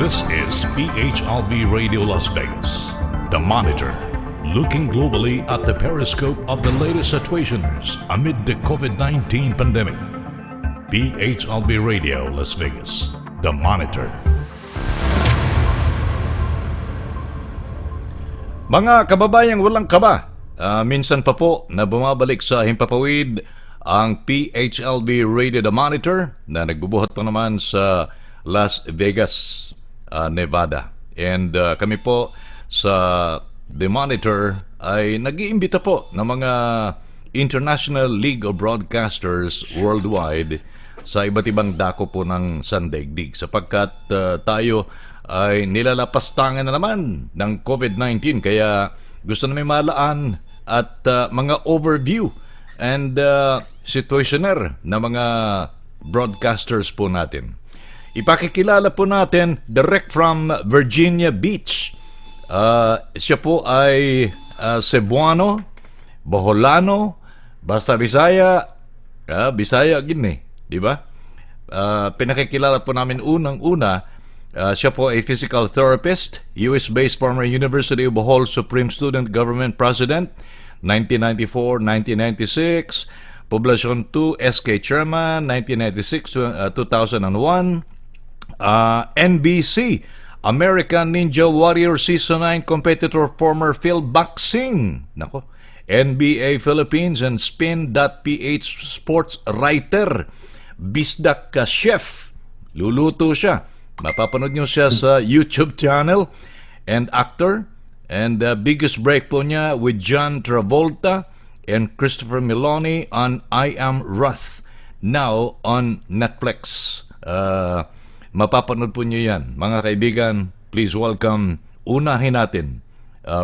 This is PHLV Radio Las Vegas, The Monitor, looking globally at the periscope of the latest situations amid the COVID-19 pandemic. PHLV Radio Las Vegas, The Monitor. Mga kababayang walang kaba, minsan pa po na bumabalik sa himpapawid ang PHLV Radio The Monitor na nagbubuhat pa naman sa Las Vegas, Nevada. And kami po sa The Monitor ay nag-iimbita po ng mga International League of Broadcasters worldwide sa iba't ibang dako po ng sandaigdig sapagkat tayo ay nilalapastangan na naman ng COVID-19 kaya gusto namin malaan at mga overview and situationer na mga broadcasters po natin. Ipakikilala po natin direct from Virginia Beach. Siya po ay Cebuano, Boholano, basta Bisaya, Bisaya gini, di ba? Pinakikilala po namin unang-una, siya po ay physical therapist, US-based former University of Bohol Supreme Student Government President, 1994-1996, Poblacion 2 SK Chairman, 1996-2001, NBC, American Ninja Warrior Season 9 competitor, former Phil Boxing, nako, NBA Philippines and Spin.ph sports writer, bisdak ka chef, luluto siya. Mapapanood nyo siya sa YouTube channel, and actor, and biggest break po niya with John Travolta and Christopher Meloni on I Am Wrath, now on Netflix. Mapapanood po niyo yan. Mga kaibigan, please welcome, unahin natin,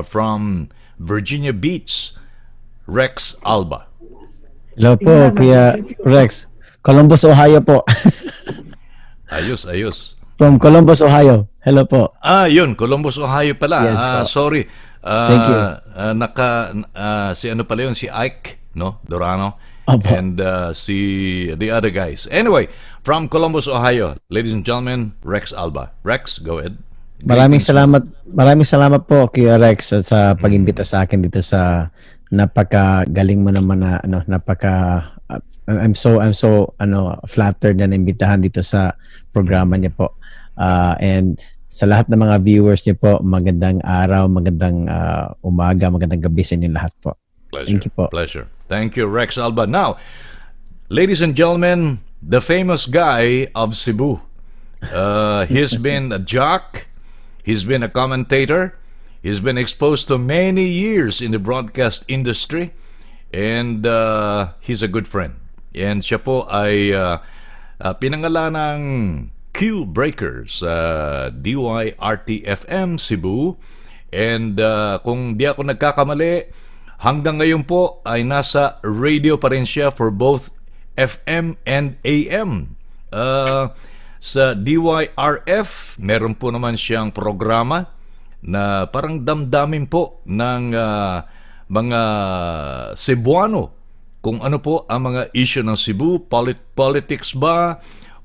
from Virginia Beach, Rex Alba. Hello po, Kuya Rex. Columbus, Ohio po. Ayos. From Columbus, Ohio. Hello po. Yun, Columbus, Ohio pala. Yes, po. Sorry. Thank you. Si ano pala yun, si Ike, no? Dorano. Opo. And si the other guys. Anyway, from Columbus, Ohio, ladies and gentlemen, Rex Alba. Rex, go ahead. Maraming salamat po, Kuya Rex, sa pag-imbita sa akin dito sa napakagaling mo naman na I'm so flattered na naimbitahan dito sa programa niya po. And sa lahat ng mga viewers niyo po, magandang araw, magandang umaga, magandang gabi sa inyo lahat po. Pleasure. Thank you po. Pleasure. Thank you, Rex Alba. Now, ladies and gentlemen, the famous guy of Cebu. He's been a jock. He's been a commentator. He's been exposed to many years in the broadcast industry. And he's a good friend. And siya po ay pinangalan ng Q Breakers, DYRT-FM Cebu. And kung di ako nagkakamali, hanggang ngayon po ay nasa radio pa rin siya for both FM and AM. Sa DYRF, meron po naman siyang programa na parang damdamin po ng mga Cebuano. Kung ano po ang mga issue ng Cebu, politics ba,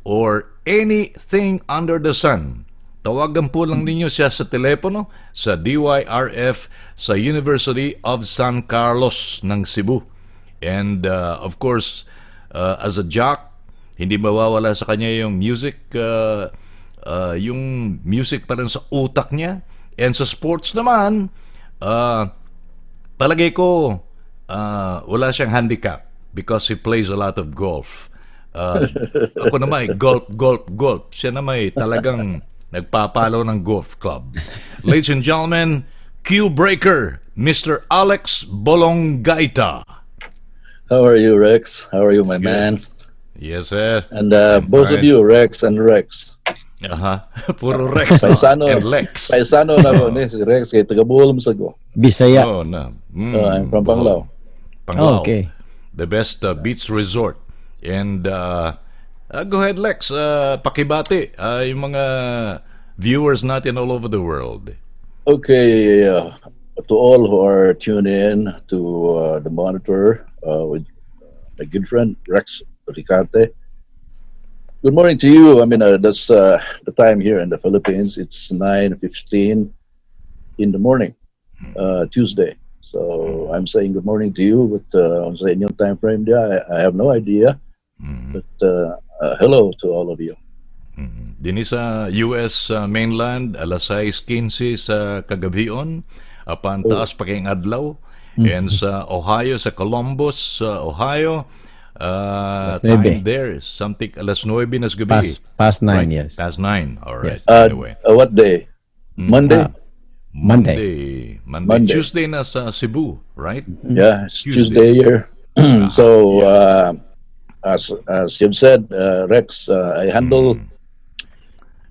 or anything under the sun. Tawagan po lang ninyo siya sa telepono sa DYRF sa University of San Carlos ng Cebu. And of course, as a jock, hindi mawawala sa kanya yung music pa rin sa utak niya. And sa sports naman, palagay ko wala siyang handicap because he plays a lot of golf. Ako naman, golf. Siya naman talagang nagpapalo ng golf club. Ladies and gentlemen, Q Breaker, Mr. Alex Bolongaita. How are you, Rex? How are you, my man? Yes, sir. And both of you, Rex and Rex. Puro Rex Paisano, and Lex. Paisano na ko ni si Rex kay taga-Buhol sa ko. Bisaya. Oh, no. I'm from Panglao. Panglao. Okay. The best beach resort. And go ahead, Lex. Pakibati yung mga viewers natin all over the world. Okay, to all who are tuned in to the Monitor with my good friend Rex Ricarte. Good morning to you. I mean, that's the time here in the Philippines. It's 9:15 in the morning, Tuesday. So I'm saying good morning to you, but on sa inyong time frame there, I have no idea. But hello to all of you. Dini sa US mainland, alas 6:15 sa kagabion, apan Oh, taas pa kayong adlaw. And Mm. sa Ohio, sa Columbus, Ohio, Alas time 9. there is something alas 9 nas gabi. Past 9 Right? years. Past 9. All right. Yes. Anyway. what day? Ah, Monday. Monday. Monday. Monday. Tuesday na sa Cebu, right? Mhm. Yeah, it's Tuesday Tuesday. here. Aha, So yeah. as you've said, Rex, I handle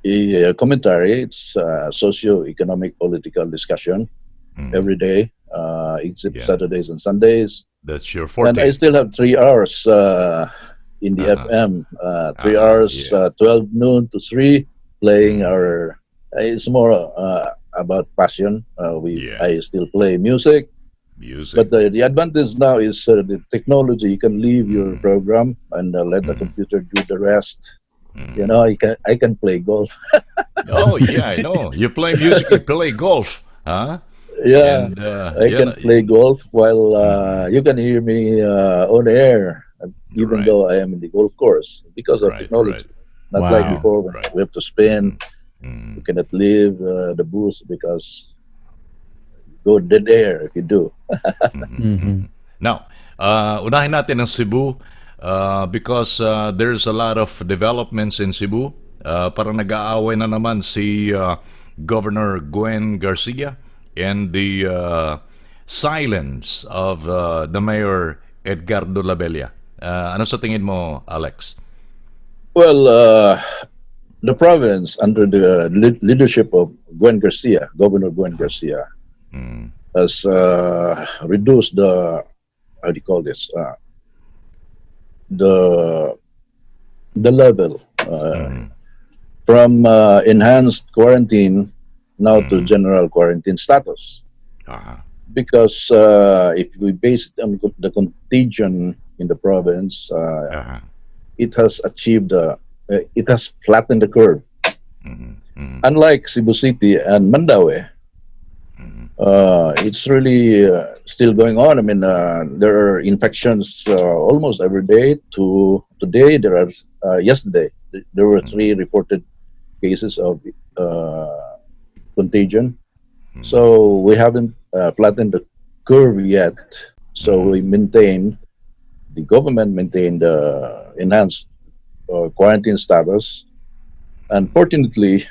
a commentary. It's socio-economic political discussion every day, except Yeah. Saturdays and Sundays. That's your And I forte. still have 3 hours in the Uh-huh. FM, three Uh-huh. hours, Yeah. 12 noon to 3, playing Mm, our. It's more about passion. yeah. I still play music, Music. but the advantage now is the technology. You can leave your program and let the computer do the rest. You know, I can play golf. Oh, yeah, I know. You play music, you play golf. Huh? Yeah, And, I yeah, can play golf while you can hear me on air, even right, though I am in the golf course because of right, technology. Not like right, Wow. before when right. we have to spin. You Mm. cannot leave the booth because go dead air if you do. Mhm. Now, unahin natin ang Cebu because there's a lot of developments in Cebu. Parang nag-aaway na naman si Governor Gwen Garcia and the silence of the Mayor Edgardo Labella. Ano sa tingin mo, Alex? Well, the province under the leadership of Gwen Garcia, Governor Gwen Garcia, has reduced the how do you call this the level from enhanced quarantine now to general quarantine status. Ah, Because if we base it on the contagion in the province, ah, it has achieved, it has flattened the curve. Unlike Cebu City and Mandaue, it's really still going on. I mean, there are infections almost every day. To today, there are yesterday there were 3 reported cases of uh, contagion. So we haven't flattened the curve yet. So the government maintained enhanced quarantine status. Unfortunately,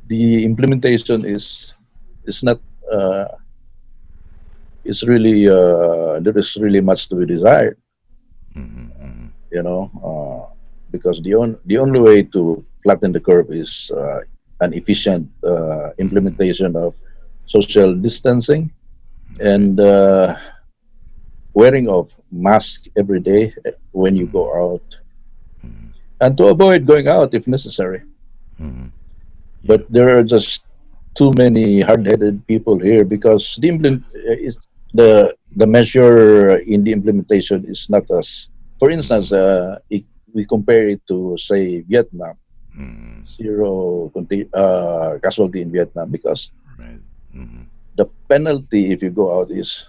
the implementation is not uh, is really there is really much to be desired. You know, because the only way to flatten the curve is an efficient implementation of social distancing and wearing of mask every day when you go out, and to avoid going out if necessary. yeah. But there are just too many hard-headed people here because is the measure in the implementation is not as. For instance, we compare it to say Vietnam, zero casualty in Vietnam because Right. the penalty if you go out is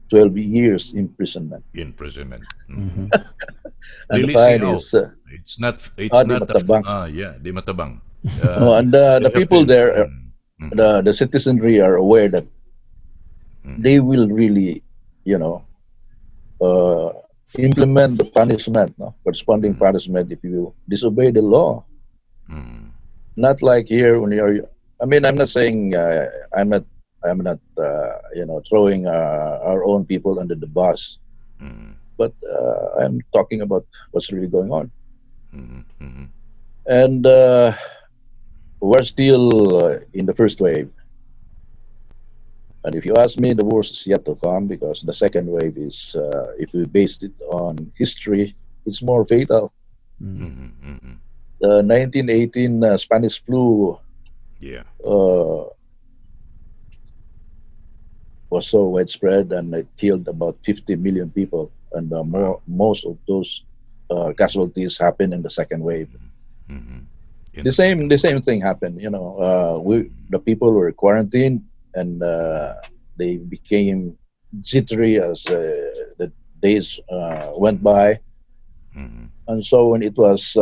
12 years imprisonment, Imprisonment. Mhm. and the Dili fine CO. is It's di not matabang. yeah, di matabang. Oh, and the They have people to there, the citizenry are aware that they will really, you know, uh, implement the punishment, no? Corresponding punishment if you disobey the law. Not like here when you're. I mean, I'm not saying I'm not. I'm not, throwing our own people under the bus, but I'm talking about what's really going on. And we're still in the first wave. And if you ask me, the worst is yet to come because the second wave is, if we based it on history, it's more fatal. Mm. The 1918 Spanish flu Yeah. uh, was so widespread and it killed about 50 million people, and Wow. most of those casualties happened in the second wave. Mm-hmm. In The the same second the wave. same thing happened. The people were quarantined, and they became jittery as the days went by. Mm-hmm. And so when it was,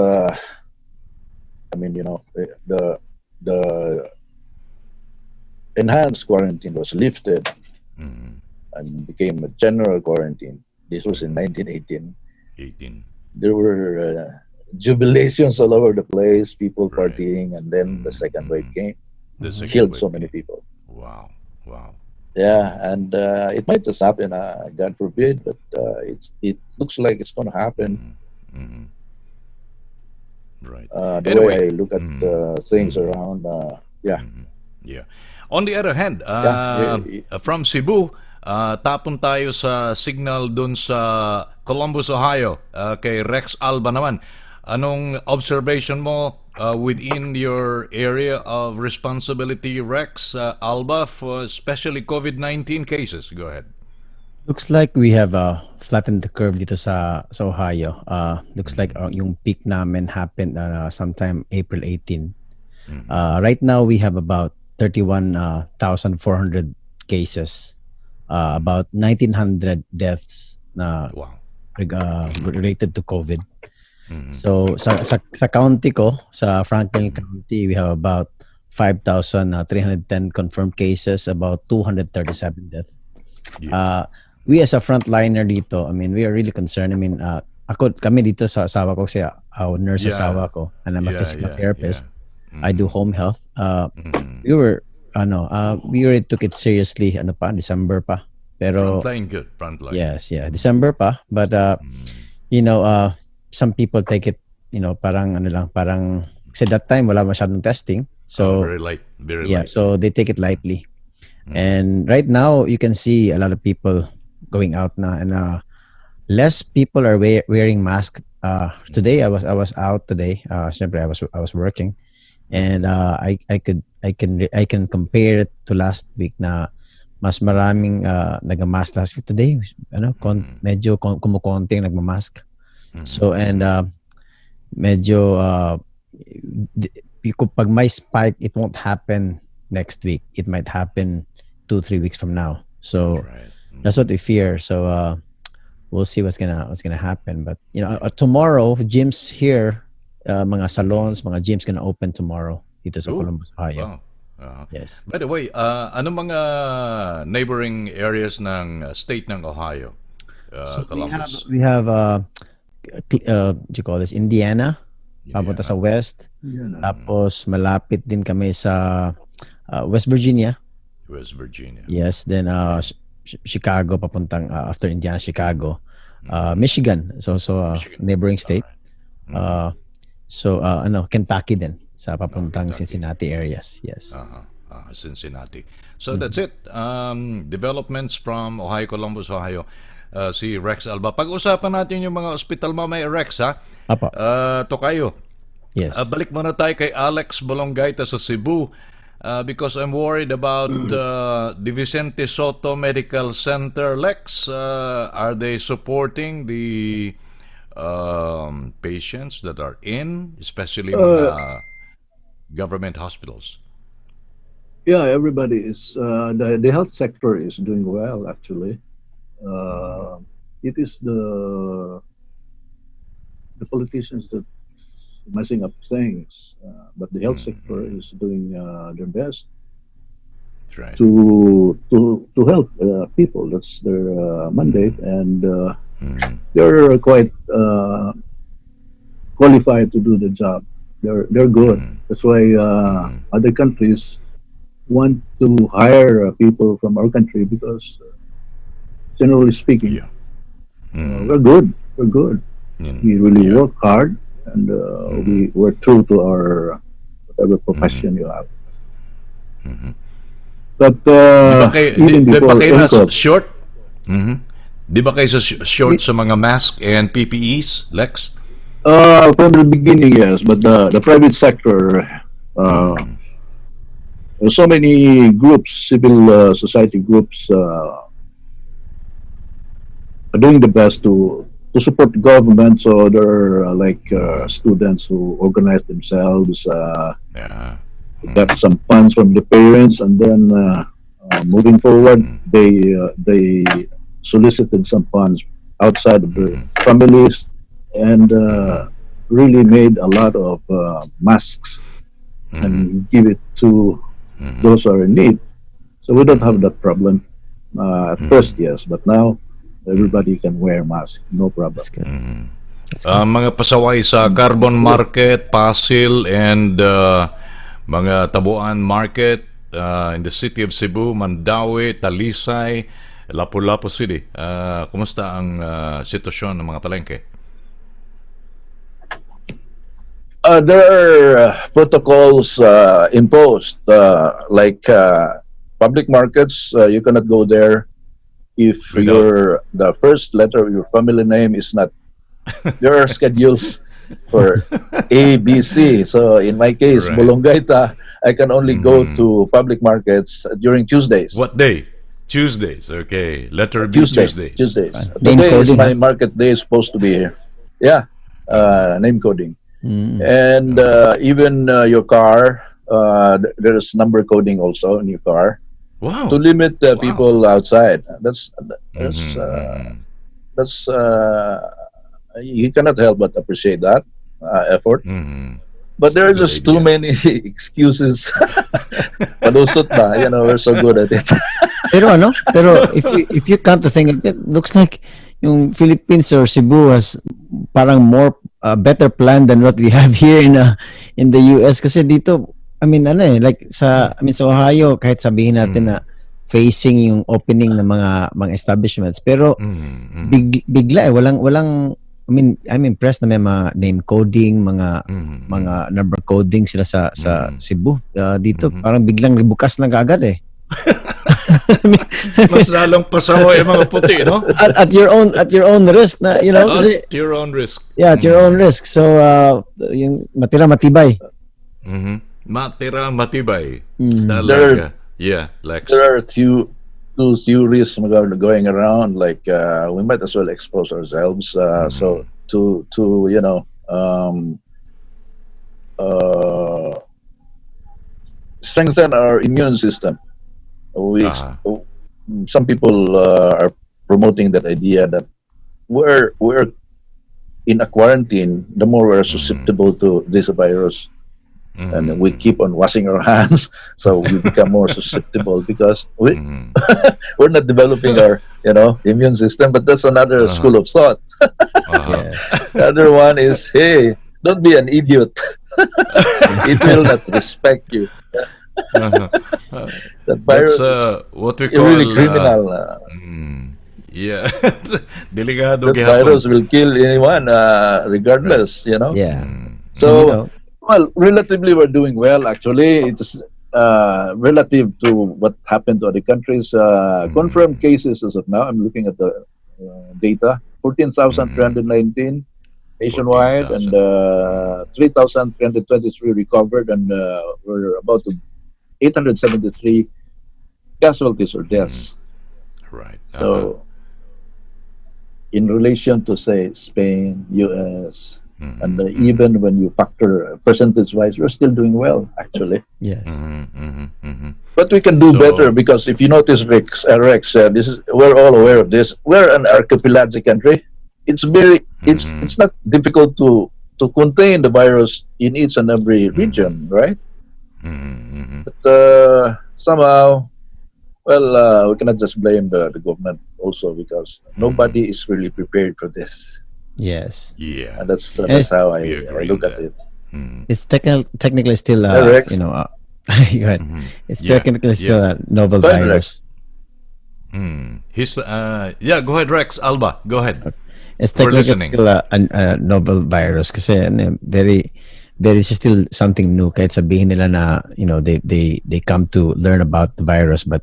the enhanced quarantine was lifted Mm-hmm. and became a general quarantine. This was in Mm-hmm. 1918. 18. There were jubilations all over the place, people Right. partying, and then the Mm-hmm. second wave Mm-hmm. came, The second killed so wave many came. people. Wow. Wow. Yeah, and it might just happen, God forbid, but it looks like it's going to happen. Mm-hmm. Mm-hmm. Right. The way Anyway. I look at Mm-hmm. things Mm-hmm. around, yeah, Mm-hmm. Yeah. On the other hand, yeah, from Cebu, tapon tayo sa signal dun sa Columbus, Ohio, kay Rex Alba naman. Anong observation mo within your area of responsibility, Rex Alba, for especially COVID-19 cases? Go ahead. Looks like we have flattened the curve dito sa Ohio. Looks like Mm-hmm. yung peak namin happened sometime April 18. Mm-hmm. Right now we have about 31,400 cases, Mm-hmm. about 1,900 deaths na Wow. related to COVID. Mm-hmm. So sa county ko, sa Franklin Mm-hmm. County, we have about 5,310 confirmed cases, about 237 deaths. Yeah. Uh, we as a frontliner dito, I mean, we are really concerned. I mean, kami dito sa asawa ko, kasi nurse Yeah. asawa ko, and I'm a Yeah. physical Yeah. Yeah. therapist. I do Mm-hmm. home health. Mm-hmm. We already took it seriously, December pa. Pero, Frontline good. Frontline. yes, yeah, December pa. But, Mm-hmm. you know, some people take it, parang, kasi that time, wala masyadong testing. Oh, So, very light. Very yeah, light. so they take it lightly. Mm-hmm. And right now, you can see a lot of people going out na, and less people are wearing masks. Today, I was out today. Siyempre, I was working, and Mm-hmm. I can compare it to last week na mas maraming nagmask last week. Today, Mm-hmm. medyo kumukonting nagmamask. So, and Mm-hmm. medyo pag may spike, it won't happen next week. It might happen 2-3 weeks from now. So Right. that's what we fear. So we'll see what's gonna happen. But tomorrow, gyms here, mga salons, mga gyms gonna open tomorrow dito sa Oh, Columbus, Ohio. wow. Yes. By the way, anong mga neighboring areas ng state ng Ohio? So we have Columbus. we have what do you call this, Indiana, papunta sa Indiana. west. yeah, no. Tapos malapit din kami sa West Virginia. West Virginia. Yes, then Chicago, papuntang after Indiana, Chicago. Michigan is also a Michigan. neighboring All state. right. So Kentucky din sa Oh, papuntang Kentucky. Cincinnati areas. Yes. Cincinnati. So that's it. Developments from Ohio, Columbus, Ohio. Si Rex Alba. Pag-usapan natin yung mga ospital mamaya, Rex, ha? Apa. Tokayo. Yes. Balik muna tayo kay Alex Bolongaita sa Cebu because I'm worried about the Vicente Soto Medical Center. Lex, are they supporting the patients that are in, especially Uh, mga government hospitals? yeah, everybody is the health sector is doing well actually. Uh, it is the politicians that messing up things, but the health sector is doing their best That's right. to help people. That's their mandate, and they're quite qualified to do the job. They're good. That's why other countries want to hire people from our country because, generally speaking, Yeah. we're good. We're good. We really Yeah. work hard, and we're true to our whatever profession you have. But even Di ba before kayo na ENCOP, short? Di ba kayo short sa mga mask and PPEs, Lex? from the beginning, yes, but the private sector, there's so many groups, civil society groups, are doing the best to to support the government. So there are students who organize themselves, Yeah. got some funds from the parents, and then moving forward, they solicited some funds outside of the families, and really made a lot of masks and give it to those who are in need. So we don't have that problem. At first, yes, but now everybody can wear mask, no problem. That's good. Mga pasaway sa Carbon Market, Pasil, and mga Tabuan Market in the city of Cebu, Mandawi, Talisay, Lapu-Lapu City. Kumusta ang sitwasyon ng mga palengke? There are protocols imposed, public markets. You cannot go there if the first letter of your family name is not. There are schedules for A, B, C. So in my case, Right. Bolongaita, I can only go to public markets during Tuesdays. What day? Tuesdays. Okay. Letter B, Tuesdays. Tuesdays. Name Today is coding, my huh? market day. Is supposed to be here. Yeah, name coding. And even your car, there is number coding also in your car Wow. to limit Wow. people outside. That's you cannot help but appreciate that effort. But there are Good just too idea. many excuses. Palusot ba? We're so good at it. Pero if you come to think of it, looks like yung Philippines or Cebu has parang more better plan than what we have here in the US, kasi dito sa Ohio, kahit sabihin natin na facing yung opening ng mga establishments, pero bigla walang I'm impressed na may mga name coding, mga number coding sila sa Cebu. Dito parang biglang bukas lang kaagad eh. Mas lalong pasaway ang mga puti, no? at your own risk na, kasi At your own risk. at your own risk. So yung matira matibay. Matira matibay. There- Talaga. Yeah, Lex. There are two theories going around. We might as well expose ourselves. So to strengthen our immune system. Some people are promoting that idea that we're in a quarantine, the more we're susceptible to this virus. And we keep on washing our hands, so we become more susceptible because we're not developing our immune system. But that's another school of thought. The other one is, hey, don't be an idiot. It will not respect you. That virus That's what we is call really criminal. Yeah. Delikado That virus will kill anyone, regardless. Yeah. So, well, relatively, we're doing well. Actually, it's relative to what happened to other countries. Confirmed cases as of now, I'm looking at the data: 14,319 nationwide, and 3,323 recovered, and we're about to 873 casualties or deaths. Right. So, in relation to, say, Spain, US, and even when you factor percentage-wise, we're still doing well, actually. Yes. But we can do So- better, because if you notice, Rex, we're all aware of this. We're an archipelagic country. It's not difficult to contain the virus in each and every region, right? But somehow, well, we cannot just blame the government also, because nobody is really prepared for this. Yes. Yeah. And that's Yes. how I agree look on at that. it. It's technically still Rex. go ahead. It's Yeah. technically still a novel Go ahead, virus. Go ahead, Rex. Alba, go ahead. It's We're technically listening. still a novel virus, kasi very it's still something new, kahit sabihin nila na they come to learn about the virus, but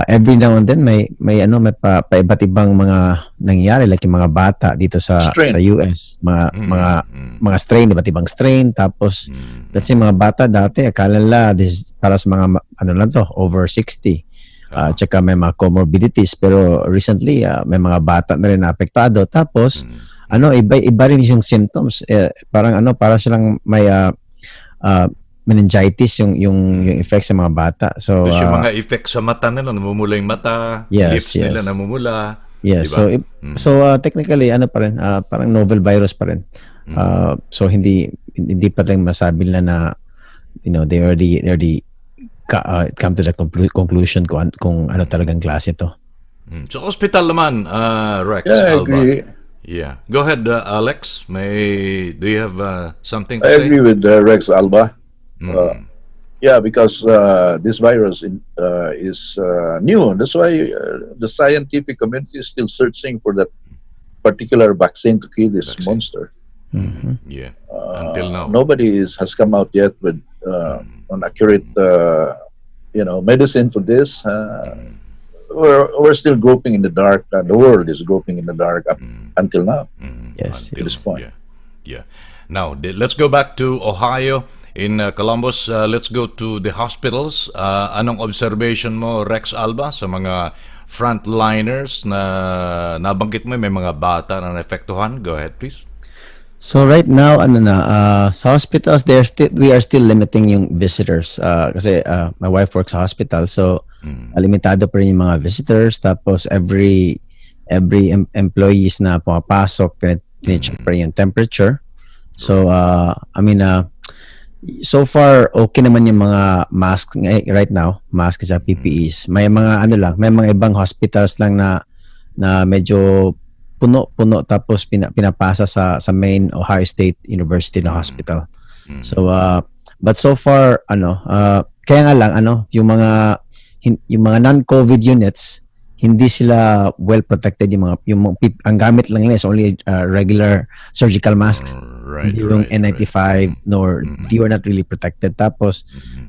every now and then may iba't ibang mga nangyayari, like yung mga bata dito sa Strain. US, mga strain, iba't ibang strain. Tapos let's say mga bata dati akala nila this is para sa mga lang to over 60, tsaka may mga comorbidities. Pero recently, may mga bata na rin na apektado. Tapos, iba rin yung symptoms. Para silang may meningitis yung effect sa mga bata. So, Tapos yung mga effect sa mata nila, namumula yung mata, yes, lips nila yes. namumula. Yes. Diba? Technically pa rin, parang novel virus pa rin. So hindi pa lang masabi nila na they already come to the conclusion kung ano talagang klase to. Sa hospital naman, Rex Yeah, I Alba. agree. Yeah. Go ahead, Alex. Do you have something to I say? agree with Rex Alba. Yeah, because this virus is new. That's why the scientific community is still searching for that particular vaccine to kill this Vaccine. monster. Yeah. Until now. Nobody has come out yet with an accurate, medicine for this. We're still groping in the dark. The world is groping in the dark up until now. Yes. Until this point. Yeah. Now, let's go back to Ohio. In Columbus, let's go to the hospitals. Anong observation mo, Rex Alba, sa mga frontliners na nabanggit mo, may mga bata na naepektuhan? Go ahead, please. So right now, sa hospitals, we are still limiting yung visitors. Kasi my wife works sa hospital, so limitado pa rin yung mga visitors. Tapos every employees na pumapasok, tine-check pa rin yung temperature. So so far okay naman yung mga masks right now, masks sa PPEs. May mga may mga ibang hospitals lang na medyo puno tapos pinapasa sa main Ohio State University na hospital. So but so far kaya nga lang yung mga non-COVID units, hindi sila well protected. Ang gamit lang nila is only regular surgical masks. Hindi yung N95 nor you are not really protected. Tapos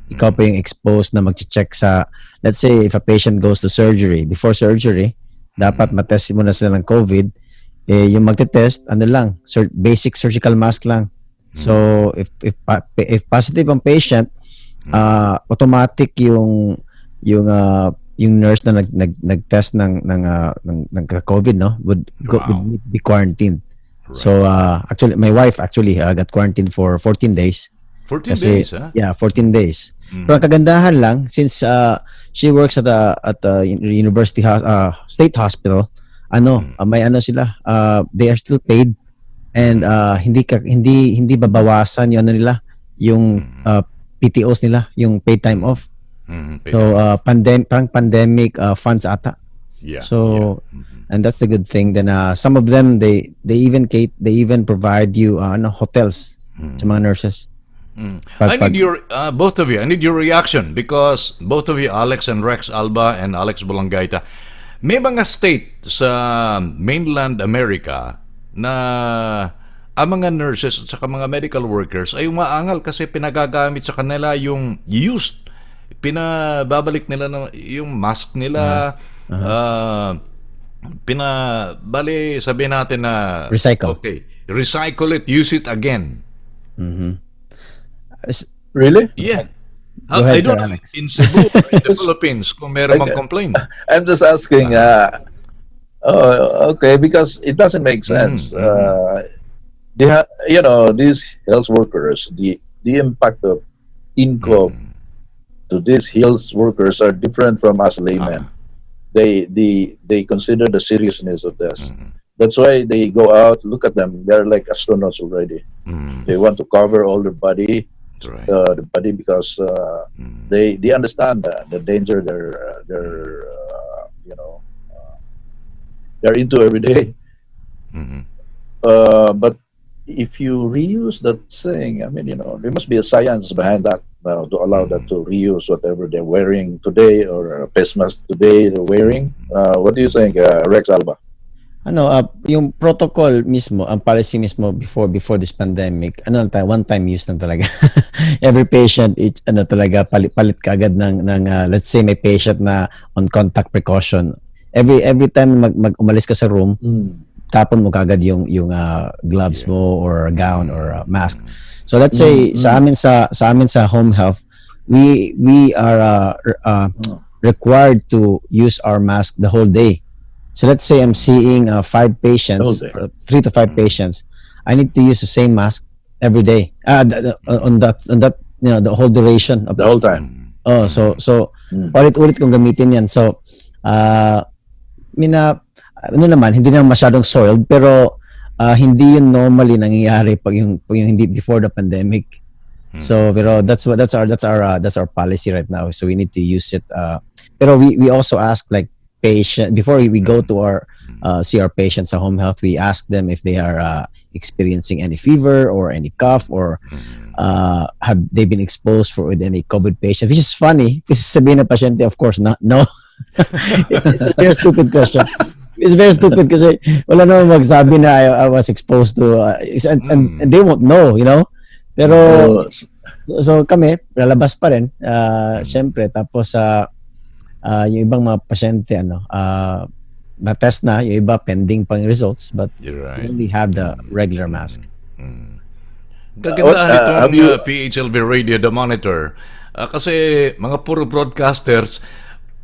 ikaw pa yung exposed na mag-check sa, let's say if a patient goes to surgery, before surgery dapat matest mo na sila ng COVID. Yung magte-test basic surgical mask lang. So if positive ang patient, automatic yung nurse na nag-test ng COVID would be quarantined. Right. So actually my wife got quarantined for 14 days. 14 days, huh? Yeah, 14 days. Pero ang kagandahan lang, since she works at the university state hospital, may sila, they are still paid, and hindi babawasan yung nila, yung PTOs nila, yung paid time off. So parang pandemic funds ata. Yeah. So and that's the good thing. Then some of them they even provide you hotels sa mga nurses. I need your both of you. I need your reaction because both of you, Alex and Rex Alba and Alex Bulangaita, may mga state sa mainland America na ang mga nurses at saka mga medical workers ay umaangal kasi pinagagamit sa kanila yung used. Pinababalik nila yung mask nila. Sabihin natin na recycle. Okay, recycle it, use it again. Really? Yeah. Go ahead, I don't know Alex. in Cebu, in the Philippines, kung meron mang complaint. I'm just asking. Okay, because it doesn't make sense. These health workers, the impact of income to these health workers are different from us laymen. They consider the seriousness of this. That's why they go out. Look at them; they're like astronauts already. They want to cover all their body, Right. The body, because they understand the danger they're into every day. But if you reuse that saying, there must be a science behind that to allow that to reuse whatever they're wearing today or a face mask today they're wearing. What do you think, Rex Alba? Yung protocol mismo, ang policy mismo before this pandemic, one time use lang talaga. Every patient, talaga palit ka agad ng let's say may patient na on contact precaution. Every time umalis ka sa room, tapon mo kagad yung gloves mo or gown or mask. So let's say sa amin sa home health, we are required to use our mask the whole day. So let's say I'm seeing five the whole patients, day, or 3 to 5 patients. I need to use the same mask every day. On that the whole duration of the whole time. oh so Mm. ulit-ulit kong gamitin yan. So uh, mina ano naman hindi naman masyadong soiled pero hindi yun normally nangyayari pag yung hindi before the pandemic. So pero that's our policy right now. So we need to use it. Pero we also ask like patient before we go to our see our patients at home health. We ask them if they are experiencing any fever or any cough or have they been exposed for with any COVID patient. Which is funny. Kasi sabihin ng pasyente, of course, not no. It's a very stupid question. It's very stupid kasi wala naman magsabi na I was exposed to and they won't know, you know. Pero Oh, so kami lalabas pa rin syempre tapos yung ibang mga pasyente na test na yung iba pending pang results but You're we right. only have the regular mask. what Kagandahan itong have you? PHLV Radio The Monitor. Kasi mga puro broadcasters,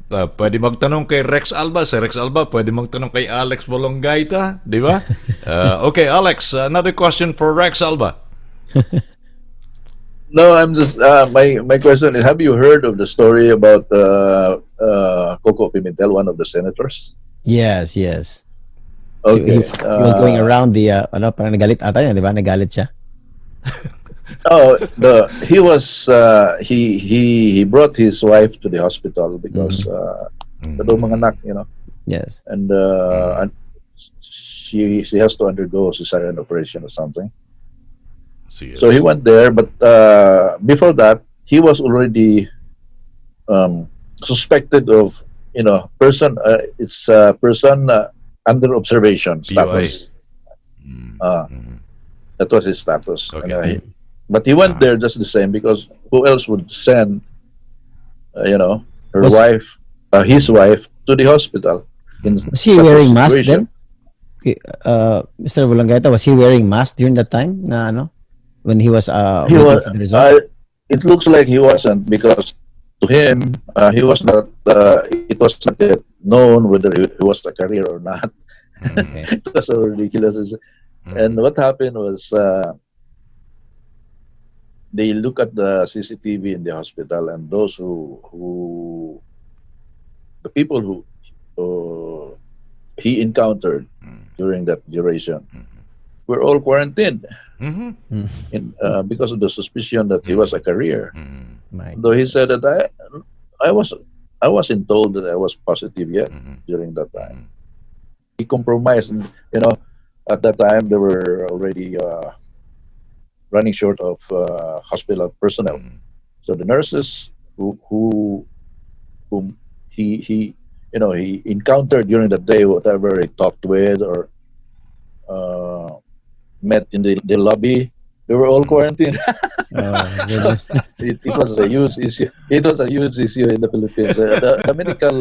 pwede magtanong kay Rex Alba. Si Rex Alba, pwede magtanong kay Alex Bolongaita. Di ba? Okay, Alex, another question for Rex Alba. No, I'm just my question is: have you heard of the story about Coco Pimentel, one of the senators? Yes. So Okay. he was going around the parang nagalit ata yun, di ba? Nagalit siya. Oh, the he was he brought his wife to the hospital because the mga anak, Yes. and she has to undergo cesarean operation or something. So he went there, but before that, he was already suspected of person. It's person under observation POI. status. Uh, that was his status. Okay. But he went there just the same because who else would send, her Was- wife, his wife, to the hospital in Was he such a wearing mask situation? then? Okay, Mr. Bolongaita, was he wearing mask during that time na when he was He waiting was. for the result? It looks like he wasn't because to him he was not. It was not yet known whether he was a career or not. Okay. It was so ridiculous. And what happened was they look at the CCTV in the hospital, and those who the people who he encountered during that duration were all quarantined because of the suspicion that he was a career. My Though he said that I wasn't told that I was positive yet during that time. He compromised, and at that time they were already running short of hospital personnel. So the nurses whom he encountered during the day, whatever he talked with or met in the lobby, they were all quarantined. goodness. It was a huge issue. It was a huge issue in the Philippines. The medical,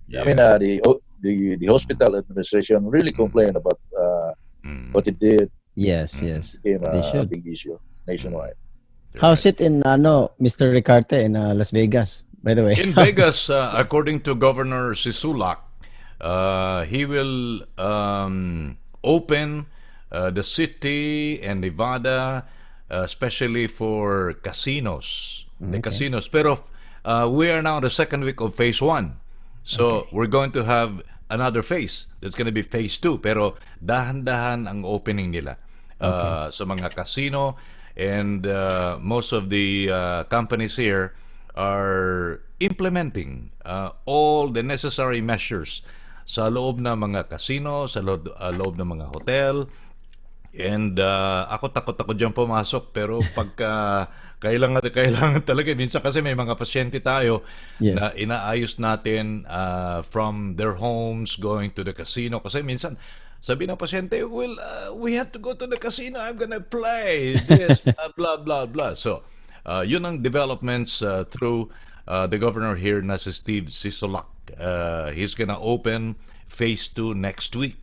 the hospital administration really complained about what it did. Yes. Became They a should. big issue nationwide. How's it in Mr. Ricarte in Las Vegas? By the way, In how's this? Vegas, according to Governor Sisulak, he will open the city and Nevada, especially for casinos. The casinos. Pero we are now the second week of phase 1. So we're going to have another phase. It's going to be phase 2. Pero dahan-dahan ang opening nila sa mga casino. And most of the companies here are implementing all the necessary measures sa loob ng mga casino, sa loob ng mga hotel. And ako takot ako diyan pumasok pero pagka kailangan talaga minsan kasi may mga pasyente tayo Yes. na inaayos natin from their homes going to the casino kasi minsan sabi ng pasyente, well, we have to go to the casino, I'm gonna play this, blah, blah, blah. So, yun ang developments through the governor here na si Steve Sisolak. He's gonna open phase 2 next week.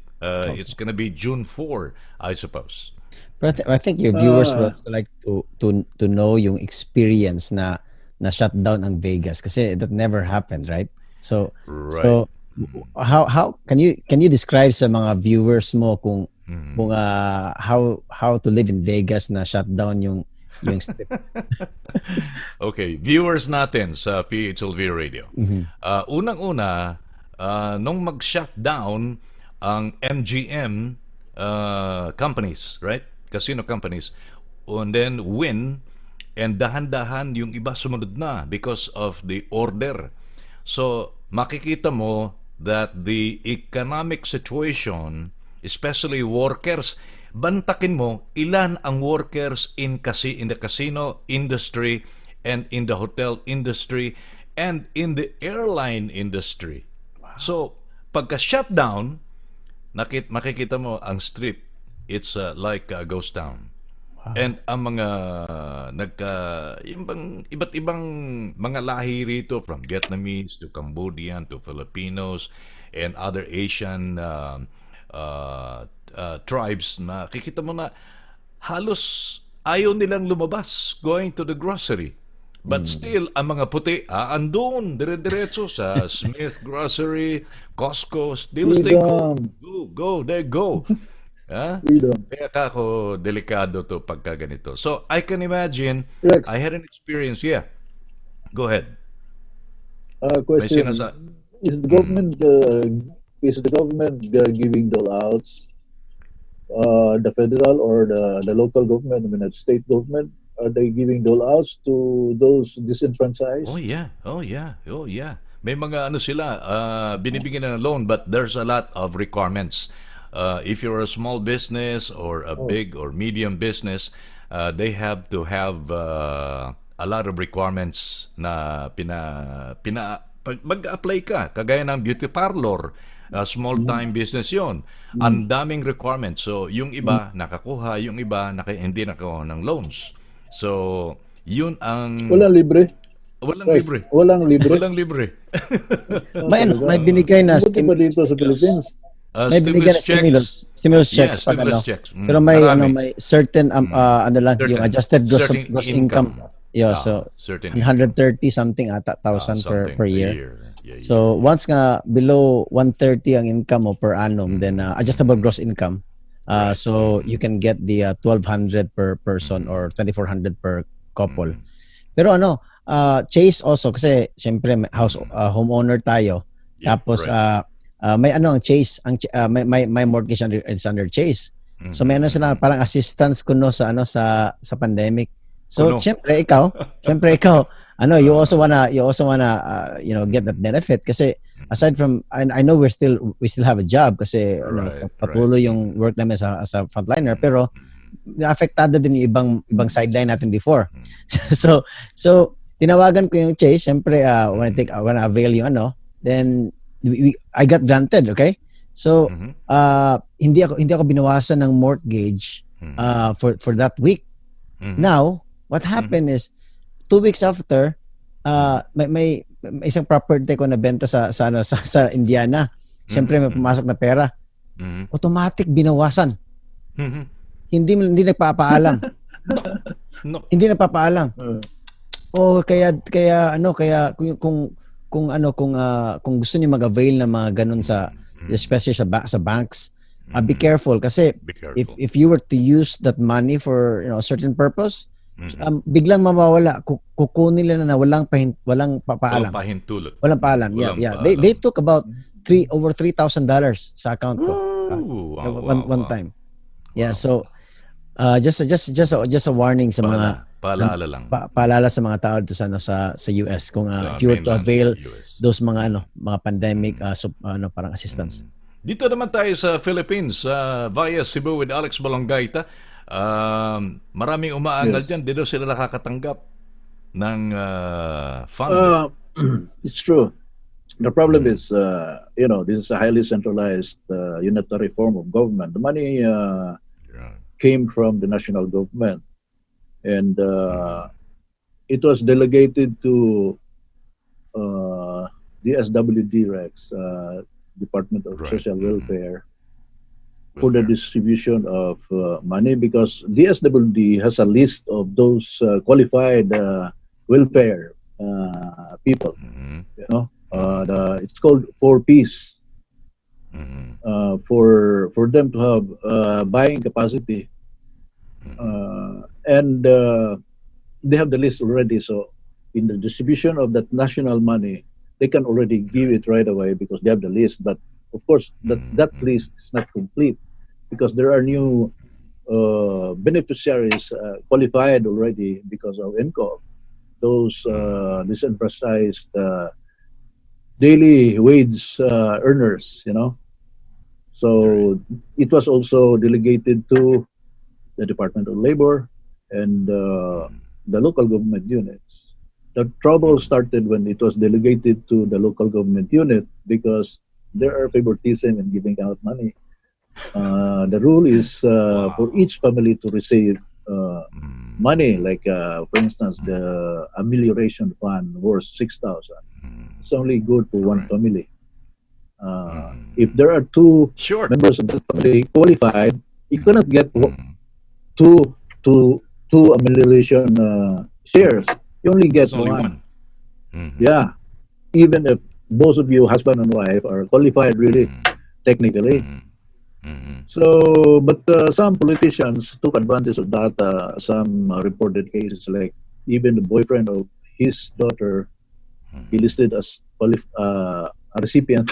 It's gonna be June 4, I suppose. But I think your viewers will also like to know yung experience na na shutdown ang Vegas kasi that never happened, right? So Right. so how can you describe sa mga viewers mo kung how to live in Vegas na shutdown yung strip? Okay, viewers natin sa PHLV Radio. Mhm. Unang-una, nung mag-shutdown ang MGM companies, right? Casino companies. And then Win, and dahan-dahan yung iba sumunod na because of the order. So, makikita mo that the economic situation, especially workers, bantakin mo ilan ang workers in the casino industry and in the hotel industry and in the airline industry. So, pagka shutdown, makikita mo ang strip, it's like a ghost town. And ang mga iba't ibang mga lahi rito, from Vietnamese to Cambodian to Filipinos and other Asian tribes, nakikita mo na halos ayaw nilang lumabas going to the grocery. But still, ang mga puti, andun, dire-diretso sa Smith Grocery, Costco, still stay go. Freedom. Go, there go. Ha? Freedom. Kaya ako, delikado to pagka ganito. So, I can imagine, I Rex, had an experience, yeah. Go ahead. May question. sinasa... Is the Mm. government giving dole-outs? The federal or the local government, I mean, the state government, are they giving dole-outs to those Oh, disenfranchised? yeah. Oh, yeah. Oh, yeah. May mga ano sila, binibigyan ng loan, but there's a lot of requirements. If you're a small business or a Oh, big or medium business, they have to have a lot of requirements na pag mag-apply ka, kagaya ng beauty parlor, small time business yon. mm, Ang daming requirements. So, yung mm. iba nakakuha, yung iba hindi nakakuha ng loans. So, yun ang Walang libre. walang Rex, libre. walang libre. Walang libre. May Talaga. binigay na Mabuti pa dito sa stimulus. Philippines. May binigay Stimulus na checks. stimulus Yeah, checks pag stimulus ano. checks. Pero may Marami. may certain ano lang yung Certain. adjusted Certain gross income. income. Yeah, so Certain income. 130 something ata thousand per Something a year. year. Yeah, So once nga below 130 ang income mo per annum, then adjustable gross income. Right. So you can get the 1,200 per person or 2,400 per couple. Pero ano, Chase also kasi syempre homeowner tayo. Yeah, Tapos right. may ano ang Chase, may mortgage is under Chase. So may ano sila parang assistance kuno sa ano sa pandemic. So Kuno. syempre ikaw ano you also wanna get that benefit kasi aside from I know we still have a job kasi ano Right, patuloy yung work namin sa frontliner pero apektado din yung ibang sideline natin before. so tinawagan ko yung Chase syempre when I avail yung ano then I got granted, okay? So hindi ako binawasan ng mortgage for that week. Now, what happened is 2 weeks after may isang property ko na benta sa Indiana. Syempre may pumasok na pera. Automatic binawasan. Hindi nagpapaalam. No. Hindi nagpapaalam. Oh, kaya kung gusto niyo mag-avail ng mga ganun especially sa banks, be careful kasi Be careful. if you were to use that money for a certain purpose, biglang mawawala, kukunin nila na walang papaalam. Walang pahintulot. Walang paalam. Walang Yeah. paalam. They took about over $3,000 sa account ko. One time. Yeah, so just a warning sa mga Paalala lang. paalala sa mga tao dito sa US kung if you were to mainland avail US. those mga pandemic parang assistance. Dito naman tayo sa Philippines, via Cebu with Alex Balongaita. Maraming umaangal Yes. dyan. Dito sila nakakatanggap ng fund. It's true. The problem is, this is a highly centralized unitary form of government. The money came from the national government, and it was delegated to the SWD Rex, Department of Right. Social Welfare, for the distribution of money, because the SWD has a list of those qualified welfare people. Mm-hmm. You know, Mm-hmm. it's called 4 Ps. Mm-hmm. For them to have buying capacity, and they have the list already. So in the distribution of that national money, they can already give Right. it right away because they have the list. But of course, that Mm-hmm. list is not complete because there are new beneficiaries qualified already because of NCOV. Those Mm-hmm. disemphasized daily wage earners, Right. So it was also delegated to the Department of Labor and the local government units. The trouble Mm-hmm. started when it was delegated to the local government unit because there are favoritism in giving out money. The rule is for Wow. each family to receive uh, money, Mm-hmm. like for instance, the amelioration fund worth 6,000. It's only good for one Right. family. If Mm-hmm. there are two Short. members of that family qualified, you cannot get Mm-hmm. two two two amelioration shares. You only get There's only one. one. Mm-hmm. Yeah, even if both of you, husband and wife, are qualified, really Mm-hmm. technically. Mm-hmm. Mm-hmm. So, but some politicians took advantage of that. Some reported cases like even the boyfriend of his daughter, he listed as a recipient.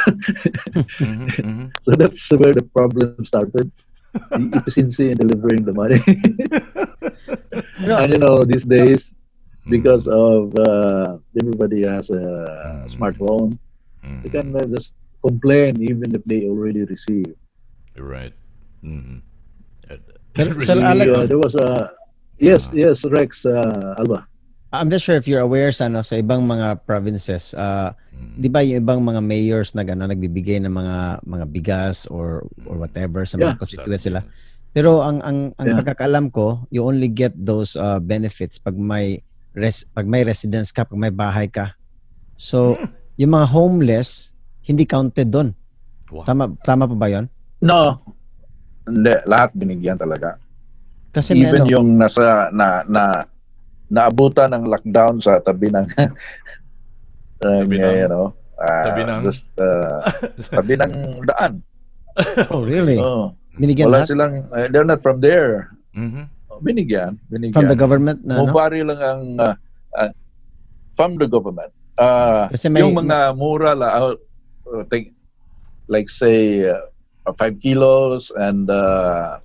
Mm-hmm. Mm-hmm. So that's where the problem started. The efficiency in delivering the money. You know, And these days, because Mm-hmm. of everybody has a Mm-hmm. smartphone, they Mm-hmm. can just complain even if they already receive. Right. Mm-hmm. Sir Recipient. Alex, There was a yes, Uh-huh. yes, Rex Alba. I'm not sure if you're aware sa sa ibang mga provinces, 'di ba yung ibang mga mayors na gano'n nagbibigay ng mga bigas or whatever sa mga Yeah, constituents Subsidy. sila. Pero ang yeah. pagkakaalam ko, you only get those benefits pag may residence ka, pag may bahay ka. So, yung mga homeless hindi counted doon. Wow. Tama pa ba 'yon? No, hindi. Lahat binigyan talaga. Kasi may Even ano, yung naabutan ng lockdown sa tabi ng, Tabi ng tabi ng just tabi ng daan. oh Okay. really? Oh, Binigyan wala lahat silang, they're not from there. Mm-hmm. Binigyan, from the binigyan. government na ano? Mubari lang ang uh, from the government. Kasi Yung may mga mura la, like say 5 kilos and 3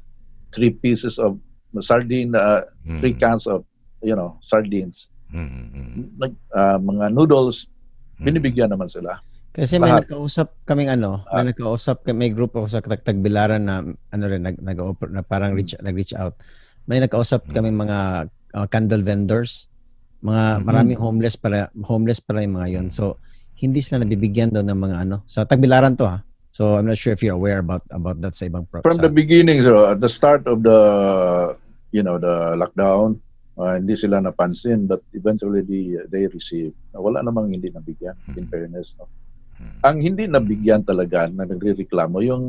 pieces of sardine, three Mm-hmm. cans of sardines, Mm-hmm. mga noodles, Mm-hmm. binibigyan naman sila Kasi may lahat. nagkausap kaming ano, Ah, may group ako sa Tagbilaran na ano rin nag-offer na parang mm, nag-reach out. May nagkausap kaming mga candle vendors, mga mm. maraming homeless pala yung mga yon. So hindi sila nabibigyan daw ng mga ano. Sa Tagbilaran to ha. So I'm not sure if you're aware about that sa ibang From the sa beginning, so at the start of the lockdown, hindi sila napansin, but eventually they received. Wala namang hindi nabigyan, in fairness. No? Ang hindi nabigyan talaga na nagrereklamo, yung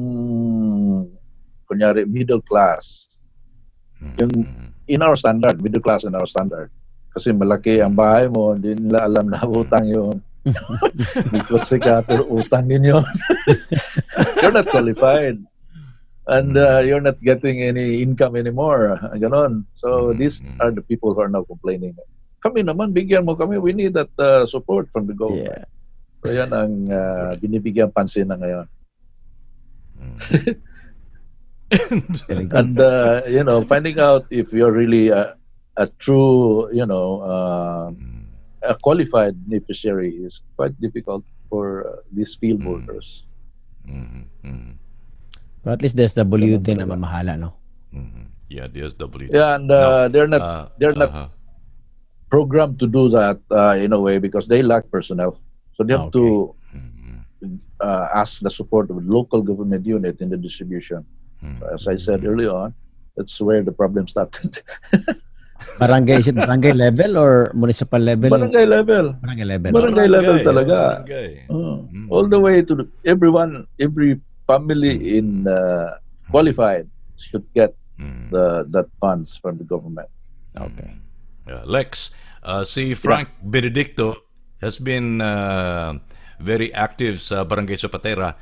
kunyari middle class, yung middle class in our standard. Kasi malaki ang bahay mo, hindi nila alam na utang yun. May kotse ka, pero utang din yun. You're not qualified. And you're not getting any income anymore. Ganon. So these are the people who are now complaining. Kami naman, bigyan mo kami. We need that support from the government. yeah. So yan ang Correct. binibigyan pansin na ngayon. Very good. And finding out if you're really a true, a qualified beneficiary is quite difficult for these field workers. But at least there's Ganon WD na talaga. mamahala no. Yeah, DSWD. Yeah, and Now, they're not programmed to do that in a way because they lack personnel. So they have Okay. to ask the support of the local government unit in the distribution. As I said early on, that's where the problem started. Barangay, is it barangay level or municipal level yung Barangay level. barangay level? Barangay level talaga. barangay. All the way to every family in qualified should get that funds from the government. Okay. Lex, si Yeah, Frank Benedicto has been very active sa Barangay Zapatera,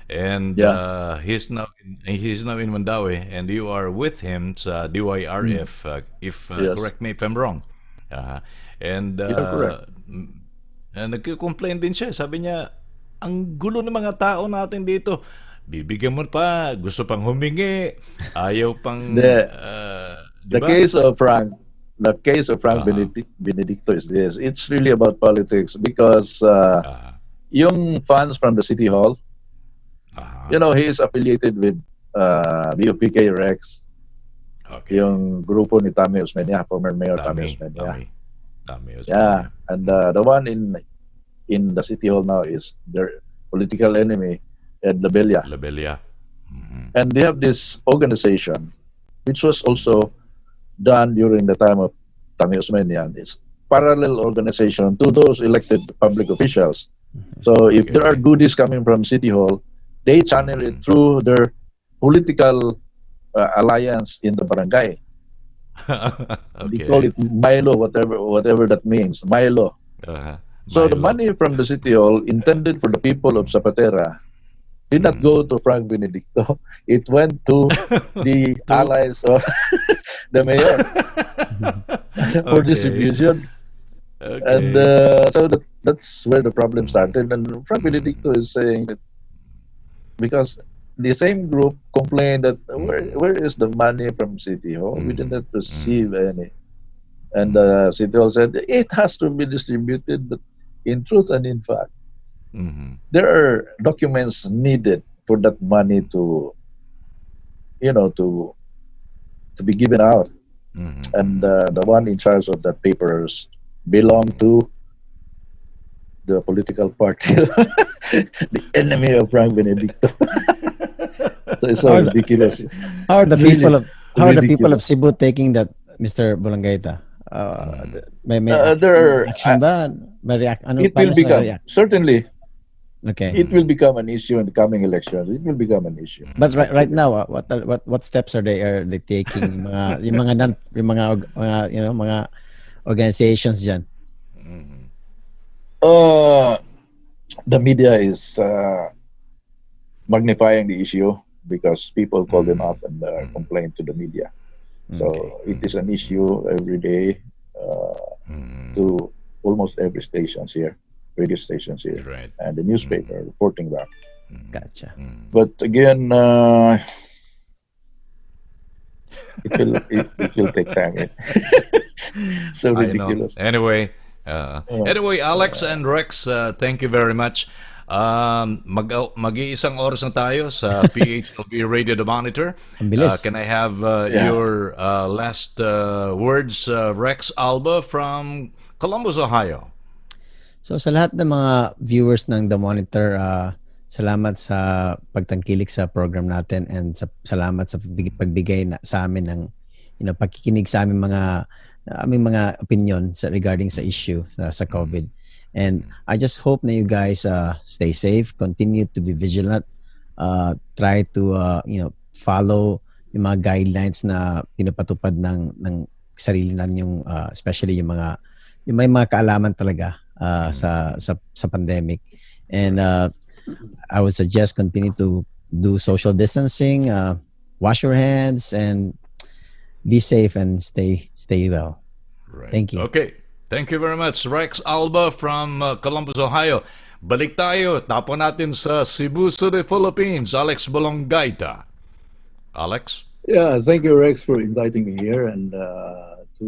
and yeah, he's now in Mandaue, and you are with him sa mm, DYRF, if yes, correct me if I'm wrong. Uh, and you're correct. nagko-complain din siya. Sabi niya, ang gulo ng mga tao natin dito. Bibigyan mo pa, gusto pang humingi, ayaw pang, The di the ba? case of Frank, the case of Frank Aha, Benedicto is this. It's really about politics because aha, yung funds from the city hall, aha. you know, he is affiliated with BOPK Rex, Okay. yung grupo ni Tami Osmeña, former Mayor Tami Tami, Osmeña. Tami, Tami Yeah, Osmeña. and the one in the city hall now is their political enemy, Ed Labella, Labelia. Mhm. and they have this organization, which was also done during the time of Tami Osmeña. It's parallel organization to those elected public officials. So if there are Okay. goodies coming from City Hall, they channel it Mhm. through their political alliance in the barangay. They call Okay. it Milo, whatever that means, Milo. So the Milo. money from the City Hall intended for the people of Zapatera did not Mm. go to Frank Benedicto. It went to the To allies of the mayor for okay. distribution. And Okay. so that's where the problem Mm. started. And Frank Benedicto Mm. is saying that because the same group complained that Mm. where is the money from City Hall? We did Mm. not receive Mm. any. And Mm. City Hall said it has to be distributed, but in truth and in fact, Mhm. there are documents needed for that money to, you know, to be given out. Mhm. And Mhm. the one in charge of the papers belong Mhm. to the political party, the enemy of Frank Benedicto. So it's How so are the, ridiculous. how are the It's people really of how are the people of ridiculous. Cebu taking that, Mr. Bulanggaita? Mhm. May There are, reaction ba? May react ano it will paano sila become react? certainly Okay. it will Mhm. become an issue in the coming elections. It will become an issue But right actually. now, what steps are they taking, yung mga mga mga organizations diyan? Mhm. Uh, the media is magnifying the issue because people call them up Mhm. and Mhm. complain to the media. Okay. So it is Mhm. an Mhm. issue every day Mhm. to almost every stations here, radio stations here, Right. and the Mhm. newspaper reporting that. Mhm. Gotcha. Mhm. But again, it will take time. So I know. ridiculous. Anyway, Alex and Rex, thank you very much. Mag-iisang oras na tayo sa PHLV Radio The Monitor. Ang bilis. Can I have Yeah. your last words, Rex Alba from Columbus, Ohio? So sa lahat ng mga viewers ng The Monitor, salamat sa pagtangkilik sa program natin, and salamat sa pagbigay sa amin ng pagkikinig sa aming mga opinion regarding sa issue sa COVID. And I just hope na you guys stay safe, continue to be vigilant, try to follow yung mga guidelines na pinapatupad ng sarili yung especially yung may mga kaalaman talaga sa pandemic. And I would suggest continue to do social distancing, wash your hands, and be safe and stay well. Right. Thank you. Okay. Thank you very much, Rex Alba from Columbus, Ohio. Balik tayo. Tapon natin sa Cebu City, Philippines. Alex Bolongaita. Alex? Yeah, thank you, Rex, for inviting me here and to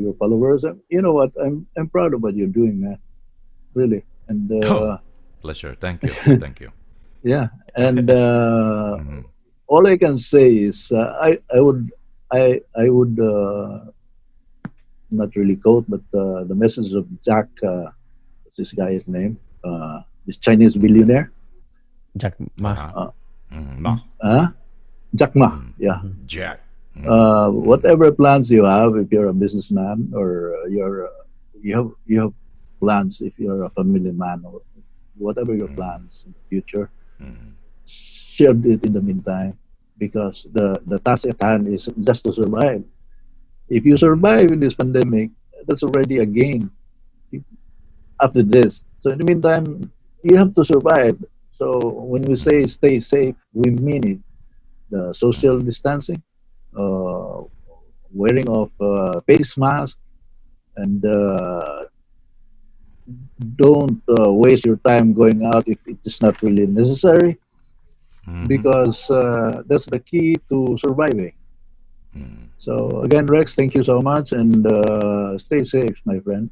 your followers. You know what? I'm proud of what you're doing, man. Really. And Oh, pleasure. Thank you. Thank you. yeah, and Mhm. all I can say is I would not really quote, but the message of Jack, what's this guy's name? This Chinese billionaire. Jack Ma. Uh-huh. Uh, Ma. Jack Ma. Mm. Yeah. Jack. Mm. Mm. Whatever plans you have, if you're a businessman or you have plans, if you're a family man or whatever your Mm. plans in the future, Mm. share it in the meantime because the task at hand is just to survive. If you Mm. survive in this pandemic, that's already a gain after this. So in the meantime, you have to survive. So when we say stay safe, we mean it. The social distancing, uh, wearing of face mask, and don't waste your time going out if it is not really necessary, Mhm. because that's the key to surviving. So again, Rex, thank you so much, and stay safe, my friend.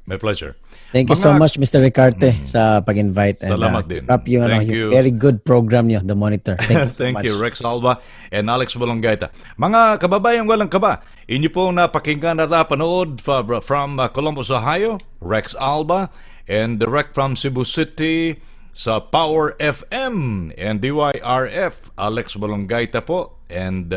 My pleasure. Thank you so Mga much, Mr. Ricarte, sa pag-invite, and salamat keep din. up yung Thank yung you. very good program niyo, The Monitor. Thank you so Thank you, much. Rex Alba and Alex Bolongaita. Mga kababayan walang kaba, inyo pong napakinggan at napanood from Columbus, Ohio, Rex Alba, and direct from Cebu City sa Power FM and DYRF, Alex Bolongaita po. And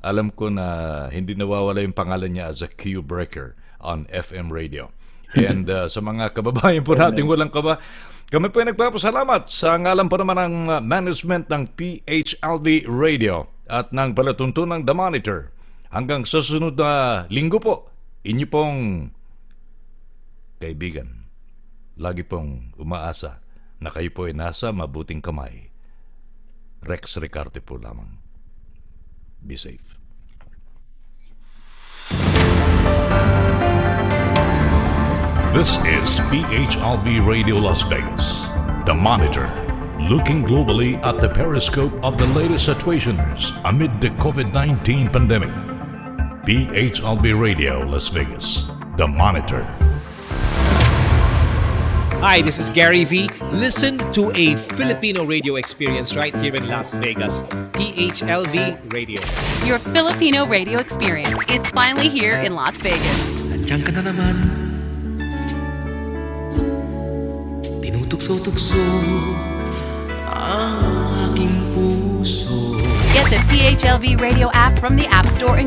alam ko na hindi nawawala yung pangalan niya as a Q Breaker on FM radio. And sa mga kababayan po natin walang kaba, kami po ay nagpapasalamat sa ngalan po naman ng management ng PHLV Radio at ng palatuntunang The Monitor. Hanggang sa susunod na linggo po, inyo pong kaibigan, lagi pong umaasa na kayo po ay nasa mabuting kamay. Rex Ricarte po lamang. Be safe. This is PHLV Radio Las Vegas, The Monitor, looking globally at the periscope of the latest situations amid the COVID-19 pandemic. PHLV Radio Las Vegas, The Monitor. Hi, this is Gary V. Listen to a Filipino radio experience right here in Las Vegas. PHLV Radio. Your Filipino radio experience is finally here in Las Vegas. Nandiyan ka na naman. Tinutukso-tukso ang aking puso. Get the PHLV radio app from the App Store and